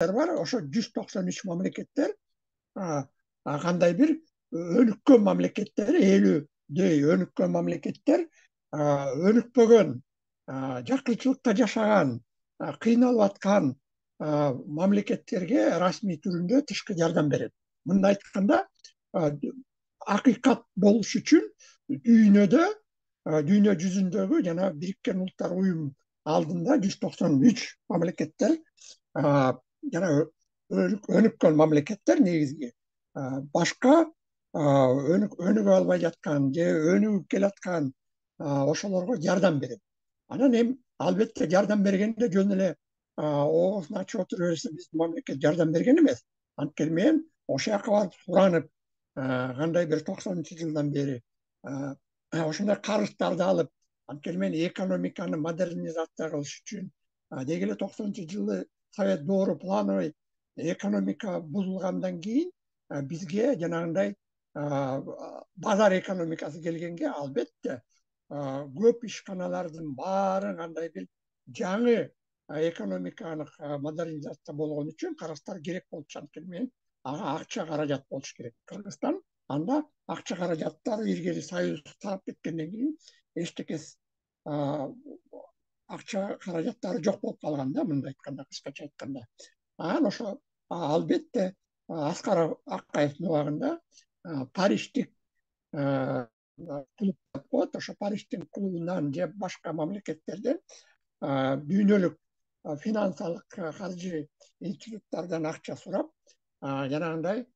бар. Ошо 193 мамлекеттер кандай бир өнүккөн мамлекеттер, 50дей өнүккөн мамлекеттер өнүкпөгөн, жакырчылыкта жашаган, кыйналып аткан мамлекеттерге расмий түрүндө тышкы жардам берет. Мындай айтканда, акыйкат болуш үчүн дүйнөдө, дүйнө жүзүндөгү жана Бириккен Улуттар Уюм алдында 193 мамлекеттер жана өнүккөн мамлекеттер негизги башка өнүгө албай жаткан же өнүгүп келаткан ошолорго жардам берет. Анан эми албетте жардам бергенде жөн эле оозун ачып отура берсе биздин мамлекет жардам берген эмес. Анткени мен ошол жака барып суранып, кандай бир 90-жылдан бери ошондой карыздарды алып, анткени мен экономиканы модернизация кылыш үчүн деги эле 90-жылы Совет доору плановый экономика бузулгандан кийин бизге жанагындай базар экономикасы келгенге албетте көп ишканалардын баары кандай бир жаңы экономикалык модернизация болгон үчүн каражаттар керек болчу. Анткени мен ага акча каражат болуш керек. Кыргызстан анда акча каражаттары илгери союз таап кеткенден кийин эчтекеси акча каражаттары жок болуп калган да, мындай айтканда, кыскача айтканда. Анан ошо албетте Аскар Акаевдин убагында Париждик клуб деп коет. Ошо Париждин клубунан же башка мамлекеттерден дүйнөлүк финансылык каржы институттардан акча сурап, жанагындай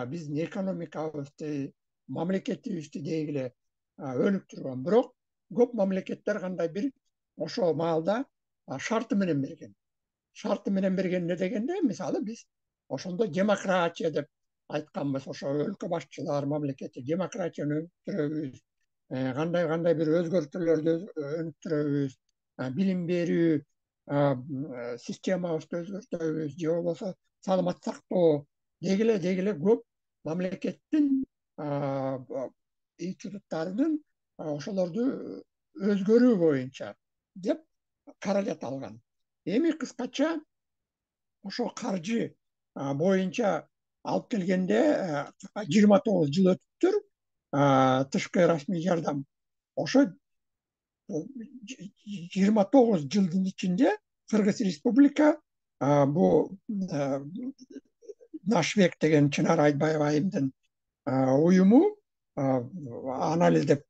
биздин экономикабызды, мамлекетибизди деги эле өнүктүргөн. Бирок көп мамлекеттер кандай бир ошол маалда шарты менен берген. Шарты менен берген эмне дегенде, мисалы биз ошондо демократия деп айтканбыз. Ошо өлкө башчылар мамлекети демократияны өнүктүрөбүз, кандай бир өзгөртүүлөрдү өнүктүрөбүз, билим берүү системабызды өзгөртөбүз, же болбосо саламат сактоо, деги эле көп мамлекеттин институттарынын ошолорду өзгөрүү боюнча деп каражат алган. Эми кыскача ошо каржы боюнча алып келгенде 29 жыл өтүптүр. Тышкы расмий жардам. Ошо 29 жылдын ичинде Кыргыз Республика бу Наш век деген Чынар Айтбаева айымдын уюму анализдеп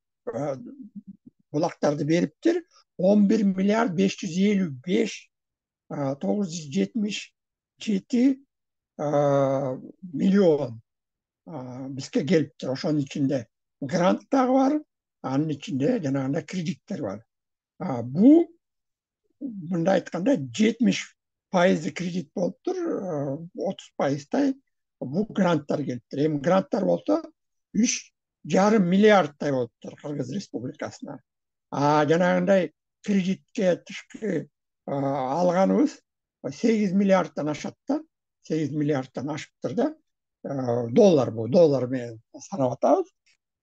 булактарды бериптир. 11 миллиард 555 977 миллион бизге келиптир. Ошонун ичинде грант дагы бар, анын ичинде жанагындай кредиттер бар. Бу мындай айтканда 70% кредит болуптур, 30%тай бу гранттар келиптир. Эми гранттар болсо 3,5 миллиардтай болуптур Кыргыз Республикасына. Жанагындай кредитке тышкы алганыбыз 8 миллиардтан ашат да, 8 миллиардтан ашыптыр да. Доллар бу, доллар менен санап атабыз.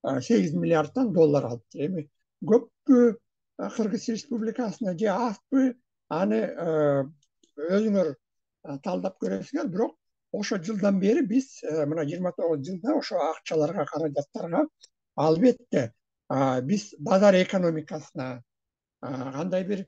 8 миллиардтан доллар алыптыр. Эми көппү Кыргыз Республикасына же азбы, аны өзүңөр талдап көрөсүңөр. Бирок ошо жылдан бери биз мына 29 жылда ошо акчаларга, каражаттарга албетте биз базар экономикасына кандай бир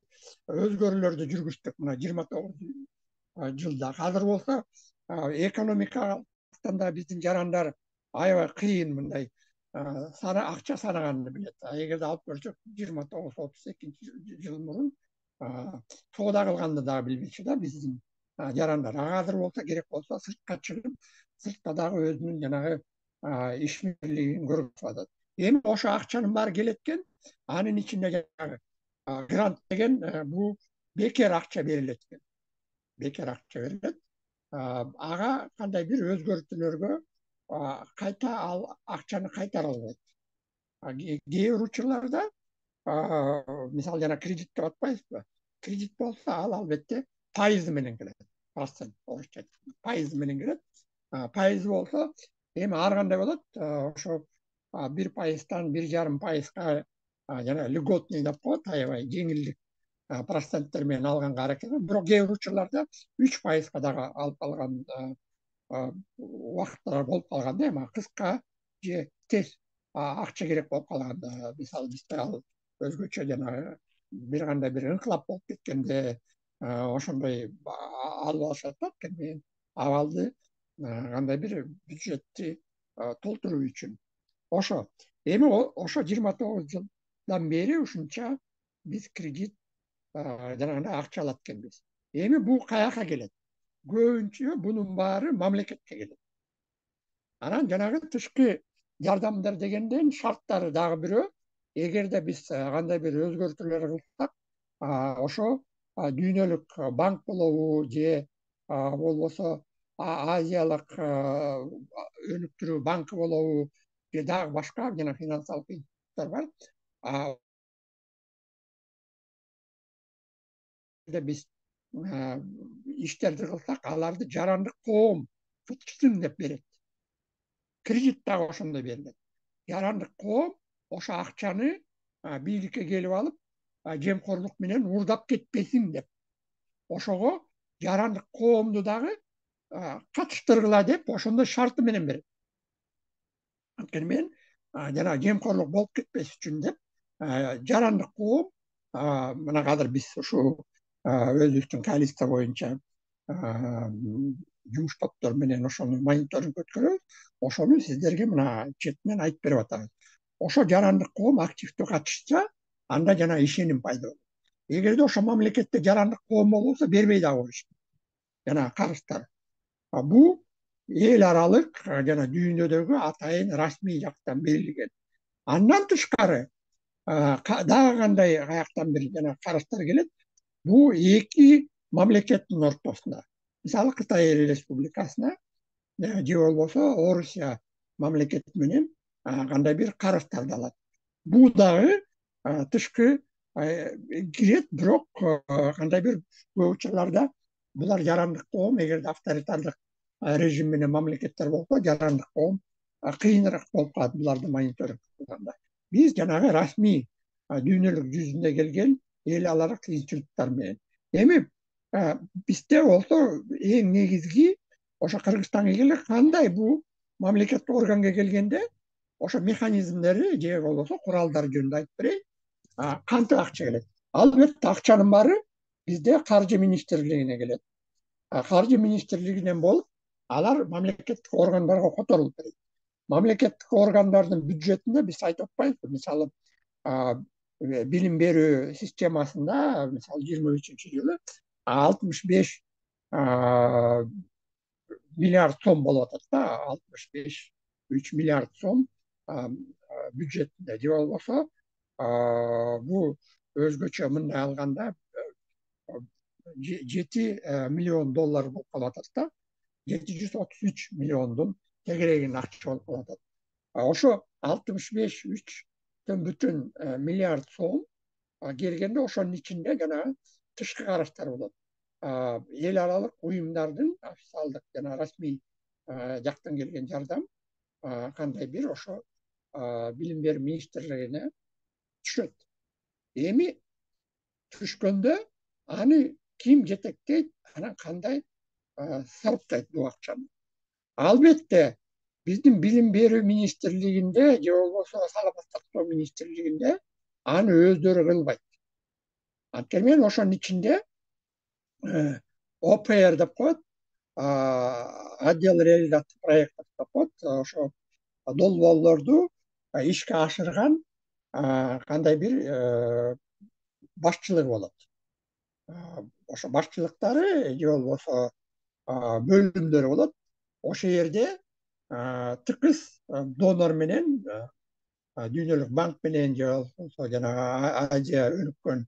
өзгөрүүлөрдү жүргүздүк мына 29 жылда. Азыр болсо экономикадан да биздин жарандар аябай кыйын, мындай акча санаганды билет. Эгерде алып көрсөк 29-32 жыл мурун соода кылганды дагы билбечү да биздин жарандар. Азыр болсо керек болсо сыртка чыгып, сыртта дагы өзүнүн жанагы ишмерлигин көрсөтүп атат. Эми ошо акчанын баары келет экен, анын ичинде жанагы грант деген бу бекер акча берилет экен. Бекер акча берилет. Ага кандай бир өзгөртүүлөргө кайта ал акчаны кайтара албайт. Кээ бир учурларда мисалы жана кредит деп атпайбызбы? Кредит болсо ал албетте пайызы менен келет. Процент, орусча айтканда, пайызы менен келет. Пайызы болсо эми ар кандай болот? Ошо 1%тан 1,5%га жана льготный деп коет, аябай жеңилдик проценттер менен алганга аракет кылам. Бирок кээ бир учурларда 3%га дагы алып калган убакыттар болуп калган да, эми кыска же тез акча керек болуп калган. Мисалы бизде ал өзгөчө жанагы бир кандай бир инкылап болуп кеткенде ошондой алып алышат да, анткени абалды кандай бир бюджетти толтуруу үчүн. Ошо. Эми ошо 29 жылдан бери ушунча биз кредит жанагындай акча алат экенбиз. Эми бул каяка келет? Көбүнчө бунун баары мамлекетке келет. Анан жанагы тышкы жардамдар дегенден шарттары дагы бирөө. Эгерде биз кандай бир өзгөртүүлөр кылсак, ошо дүйнөлүк банк болобу же болбосо Азиялык өнүктүрүү банкы болобу же дагы башка жана финансылык институттар бар. Биз иштерди кылсак, аларды жарандык коом кытчысын деп берет. Кредит дагы ошондой берилет. Жарандык коом ошо акчаны бийликке келип алып, жемкорлук менен уурдап кетпесин деп. Ошого жарандык коомду дагы катыштыргыла деп ошондой шарты менен берет. Анткени мен жана жемкорлук болуп кетпес үчүн деп жарандык коом мына азыр биз ушу өзүбүздүн коалиция боюнча жумуш топтор менен ошону мониторинг өткөрөбүз. Ошону сиздерге мына четинен айтып берип атабыз. Ошо жарандык коом активдүү катышса, анда жана ишеним пайда болот. Эгерде ошо мамлекетте жарандык коом болбосо, бербей дагы коюшат. Жана карыздар. Бул эл аралык жана дүйнөдөгү атайын расмий жактан берилген. Андан тышкары дагы кандай каяктан бир жана карыздар келет? Бул эки мамлекеттин ортосунда. Мисалы Кытай Республикасына же болбосо Орусия мамлекети менен кандай бир карыздарды алат. Бул дагы тышкы кирет, бирок кандай бир көп учурларда булар жарандык коом, эгерде авторитардык режим менен мамлекеттер болсо, жарандык коом кыйыныраак болуп калат буларды мониторинг кылганда. Биз жанагы расмий дүйнөлүк жүзүндө келген эл аралык институттар менен. Эми бизде болсо эң негизги ошо Кыргызстанга келе кандай бул мамлекеттик органга келгенде ошо механизмдери же болбосо куралдар жөнүндө айтып берейин. Кантип акча келет? Албетте акчанын баары бизде каржы министрлигине келет. Каржы министрлигинен болуп, алар мамлекеттик органдарга которулуп берет. Мамлекеттик органдардын бюджетинде биз айтып атпайбызбы? Мисалы билим берүү системасында мисалы 23-жылы 65 миллиард сом болуп атат да, 65-3 миллиард сом бюджетинде. Же болбосо бул өзгөчө мындай алганда 7 миллион доллар болуп калып атат да. 733 миллиондун тегерегинин акча болуп калып атат. Ошо 65-3 миллиард сом келгенде ошонун ичинде жана тышкы караштар болот. Эл аралык уюмдардын официалдык жана расмий жактан келген жардам кандай бир ошо билим берүү министрлигине түшөт. Эми түшкөндө аны ким жетектейт, анан кандай сарптайт бул акчаны? Албетте биздин билим берүү министрлигинде же болбосо саламаттык сактоо министрлигинде аны өздөрү кылбайт. Анткени мен ошонун ичинде ОПР деп коет, отдел реализации проектов деп коет, ошо долбоорлорду ишке ашырган кандай бир башчылыгы болот. Ошо башчылыктары же болбосо бөлүмдөр болот. Ошол жерде тыкыз донор менен, дүйнөлүк банк менен же болбосо жанагы Азия өнүккөн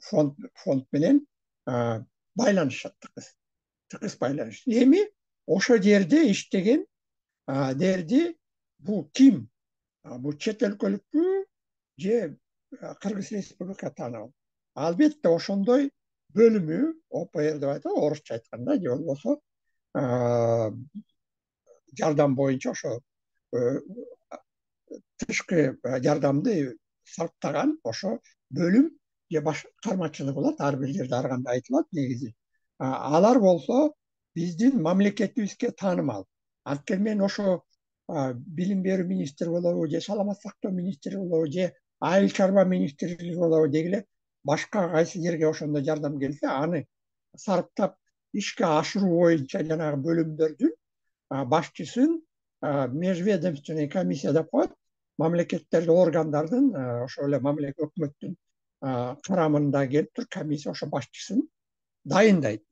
фонд менен байланышат, тыкыз байланыш. Эми ошол жерде иштеген дерди бул ким? Бул чет өлкөлүкпү же Кыргыз Республикасына? Албетте ошондой бөлүмү, ОПР деп айтат, орусча айтканда, же болбосо жардам боюнча ошо тышкы жардамды сарптаган ошо бөлім же кармакчылык болот, ар бир жерде ар кандай айтылат негизи. Алар болсо биздин мамлекетибизге таанымал. Анткени мен ошо билим берүү министри болобу же саламат сактоо министри болобу же айыл чарба министрлиги болобу дегиле башка кайсы жерге ошондой жардам келсе аны сарптап ишке ашыруу боюнча жанагы бөлүмдөрдүн башчысын межведомственный комиссия деп коет. Мамлекеттерди органдардын ошо эле өкмөттүн карамында келип туруп комиссия ошо башчысын дайындайт.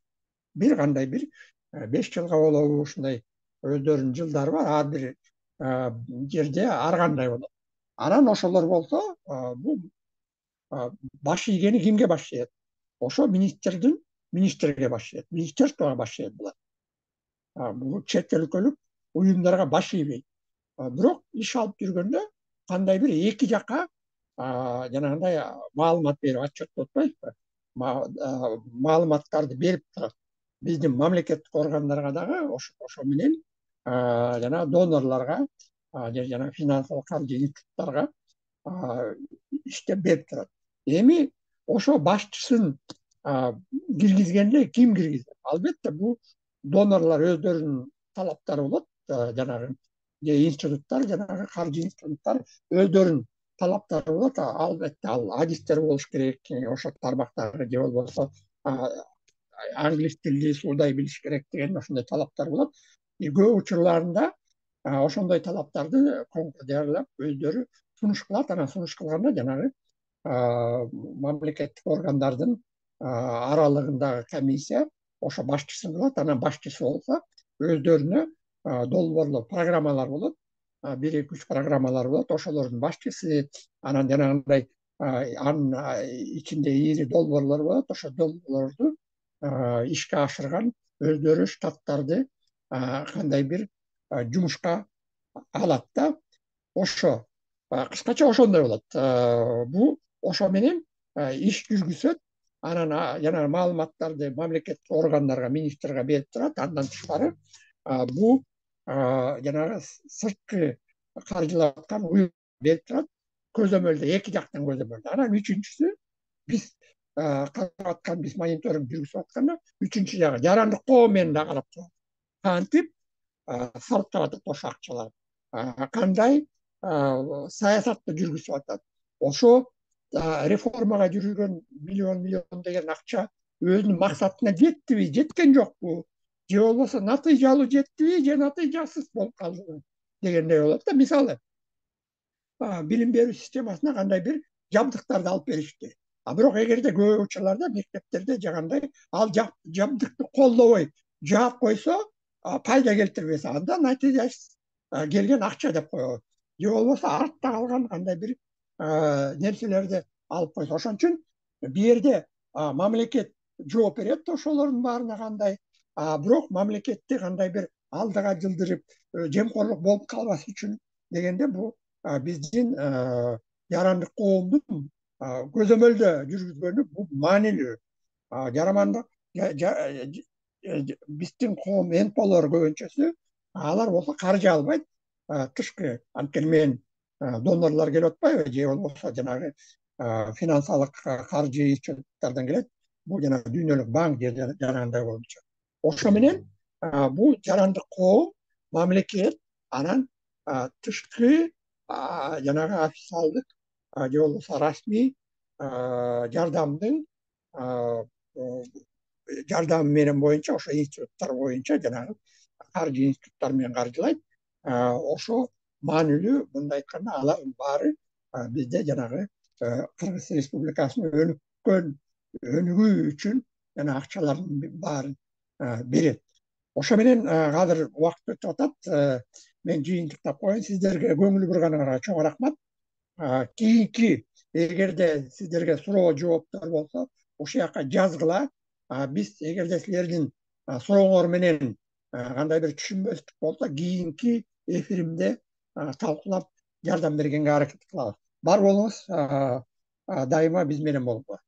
Бир кандай бир 5 жылга болобу ушундай өздөрүнүн жылдары бар, ар бир жерде ар кандай болот. Анан ошолор болсо бул баш ийгени кимге баш ийет? Ошо министрге баш ийет, министерствого баш ийет булар. Бул чет өлкөлүк уюмдарга баш ийбейт. Бирок иш алып жүргөндө кандай бир эки жака жанагындай маалымат берип, отчет деп атпайбызбы, маалыматтарды берип турат. Биздин мамлекеттик органдарга дагы ошо менен жана донорлорго же жана финансылык каржы институттарга иштеп берип турат. Эми ошо башчысын киргизгенде ким киргизет? Албетте бул донорлор өздөрүнүн талаптары болот, жанагы институттар, жанагы каржы институттар өздөрүнүн талаптары болот. Албетте ал адистер болуш керек, ошо тармактагы же болбосо англис тилди суудай билиш керек деген ошондой талаптар болот. Көп учурларында ошондой талаптарды конкурс даярдап өздөрү сунуш кылат. Анан сунуш кылганда жанагы мамлекеттик органдардын аралыгындагы комиссия ошо башчысын кылат. Анан башчысы болсо өздөрүнө долбоорлор, программалар болот. 1-2-3 программалар болот. Ошолордун башчысы, анан жанагындай анын ичинде ири долбоорлор болот. Ошо долбоорлорду ишке ашырган өздөрү штаттарды кандай бир жумушка алат да. Ошо кыскача ошондой болот. Бул ошо менен иш жүргүзөт. Анан жанагы маалыматтарды мамлекеттик органдарга, министрге берип турат. Андан тышкары бул жанагы сырткы каржылап аткан уюм берип турат. Көзөмөлдө, эки жактан көзөмөлдө. Анан үчүнчүсү биз карап аткан, биз мониторинг жүргүзүп атканда үчүнчү жагы жарандык коом менен да карап турат. Кантип сарптап атат ошо акчаларды, кандай саясатты жүргүзүп атат. Ошо реформага жүргөн миллион деген акча өзүнүн максатына жеттиби, жеткен жокпу, же болбосо натыйжалуу жеттиби, же натыйжасыз болуп калдыбы дегендей болот да. Мисалы, билим берүү системасына кандай бир жабдыктарды алып беришти. Бирок эгерде көп учурларда мектептерде жагандай ал жабдыкты колдобой жаап койсо, пайда келтирбесе, анда натыйжасыз келген акча деп коебуз. Же болбосо артта калган кандай бир нерселерди алып койсо. Ошон үчүн бул жерде мамлекет жооп берет ошолордун баарына кандай. Бирок мамлекетти кандай бир алдыга жылдырып, жемкорлук болуп калбас үчүн дегенде бул биздин жарандык коомдун көзөмөлдө жүргүзгөнү бул маанилүү. Жарамандык биздин коом энполор көбүнчөсү алар болсо каржы албайт. Тышкы, анткени мен донорлор келип атпайбы, же болбосо жанагы финансылык каржы институттардан келет. Бул жанагы дүйнөлүк банк же жанагындай болчу. Ошо менен бул жарандык коом, мамлекет, анан тышкы жанагы официалдык же болбосо расмий жардамдын жардамы менен боюнча, ошо институттар боюнча жанагы каржы институттар менен каржылайт. Ошо маанилүү. Мындай айтканда алардын баары бизде жанагы Кыргыз Республикасынын өнүгүү үчүн жана акчалардын баарын берет. Ошо менен азыр убакыт өтүп атат. Мен жыйынтыктап коеюн. Сиздерге көңүл бурганыңарга чоң рахмат. Кийинки эгерде сиздерге суроо жооптор болсо, ушул жака жазгыла. Биз эгерде силердин сурооңор менен кандай бир түшүнбөстүк болсо, кийинки эфиримде талкуулап жардам бергенге аракет кылабыз. Бар болуңуз, дайыма биз менен болуңуз.